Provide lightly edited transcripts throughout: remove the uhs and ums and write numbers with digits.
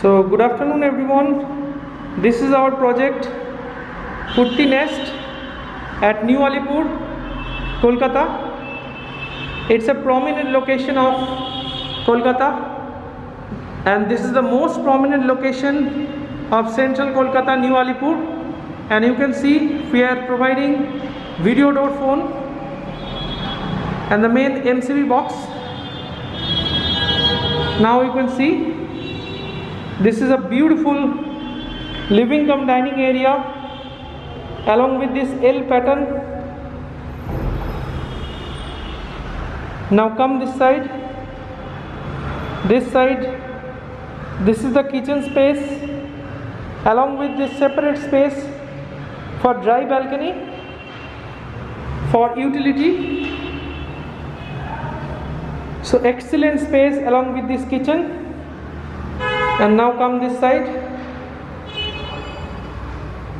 So good afternoon everyone. This is our project Kutti Nest at New Alipur, Kolkata. It's a prominent location of Kolkata, and this is the most prominent location of central Kolkata, New Alipur. And you can see we are providing video door phone and the main MCB box. Now you can see this is a beautiful living cum dining area along with this L pattern. Now come this side. This is the kitchen space along with this separate space for dry balcony for utility. So excellent space along with this kitchen. And now come this side.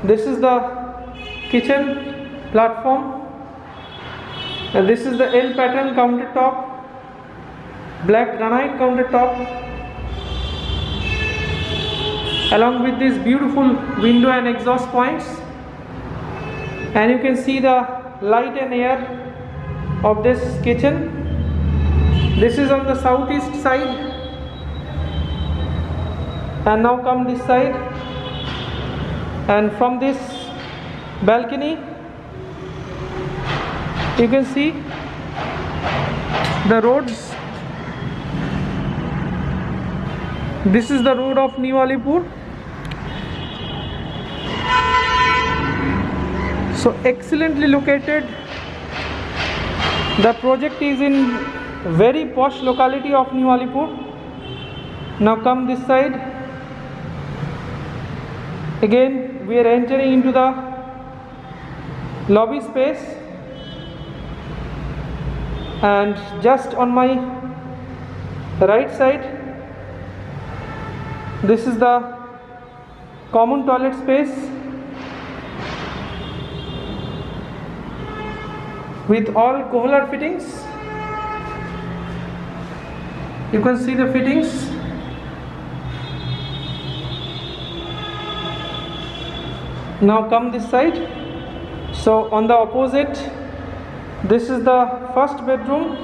This is the kitchen platform, and this is the L pattern countertop, black granite countertop, along with these beautiful window and exhaust points. And you can see the light and air of this kitchen. This is on the southeast side. And now come this side, and from this balcony you can see the roads. This is the road of New Alipur. So excellently located. The project is in very posh locality of New Alipur. Now come this side. Again we are entering into the lobby space, and just on my right side this is the common toilet space with all Kohler fittings. You can see the fittings. Now come this side. So on the opposite, this is the first bedroom,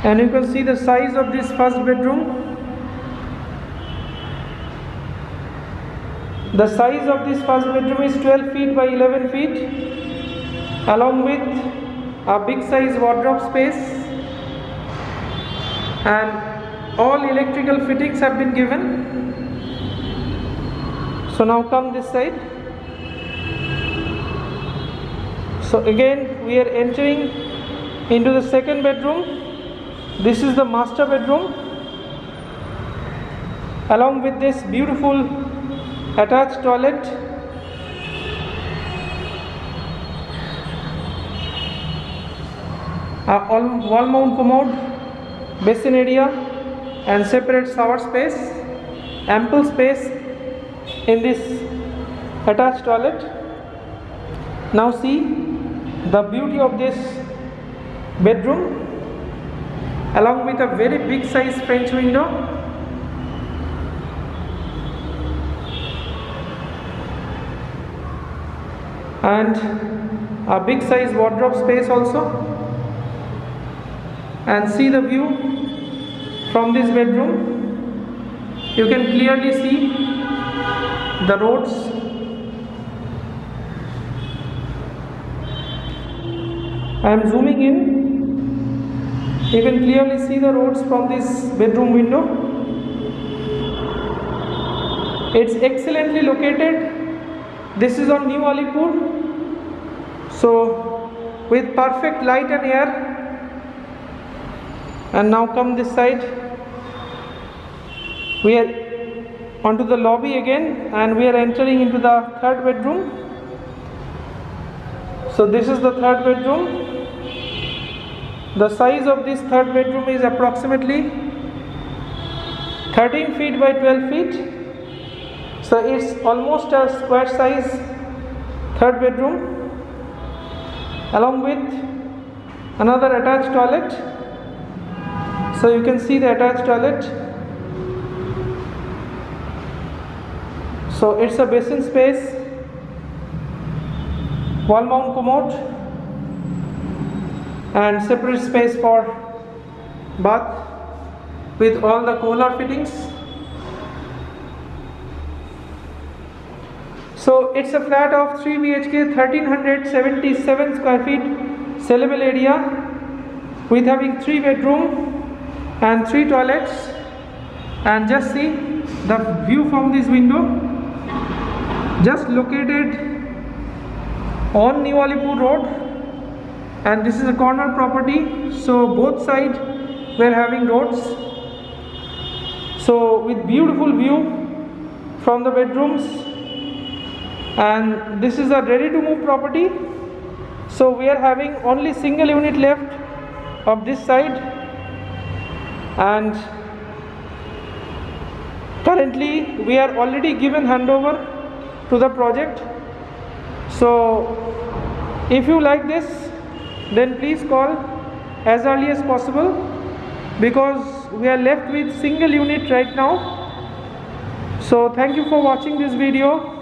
and you can see the size of this first bedroom. The size of this first bedroom is 12 feet by 11 feet, along with a big size wardrobe space, and all electrical fittings have been given. So now come this side. So again we are entering into the second bedroom. This is the master bedroom, along with this beautiful attached toilet, a wall mount commode, basin area, and separate shower space. Ample space in this attached toilet. Now see the beauty of this bedroom, along with a very big size French window. And a big size wardrobe space also. And see the view from this bedroom. You can clearly see the roads. I am zooming in. You can clearly see the roads from this bedroom window. It's excellently located. This is on New Alipur. So with perfect light and air. And now come this side. We are onto the lobby again, and we are entering into the third bedroom. So this is the third bedroom. The size of this third bedroom is approximately 13 feet by 12 feet. So it's almost a square size third bedroom, along with another attached toilet. So you can see the attached toilet. So it's a basin space, wall mount commode, and separate space for bath with all the Kohler fittings. So it's a flat of 3 BHK, 1377 square feet sellable area, with having 3 bedroom and 3 toilets. And just see the view from this window, just located on New Alipur Road, and this is a corner property, so both sides were having roads. So with beautiful view from the bedrooms, and this is a ready to move property, so we are having only single unit left of this side, and currently we are already given handover to the project. So if you like this, then please call as early as possible, because we are left with single unit right now. So thank you for watching this video.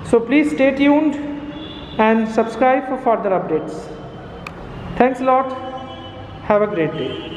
So please stay tuned and subscribe for further updates. Thanks a lot. Have a great day.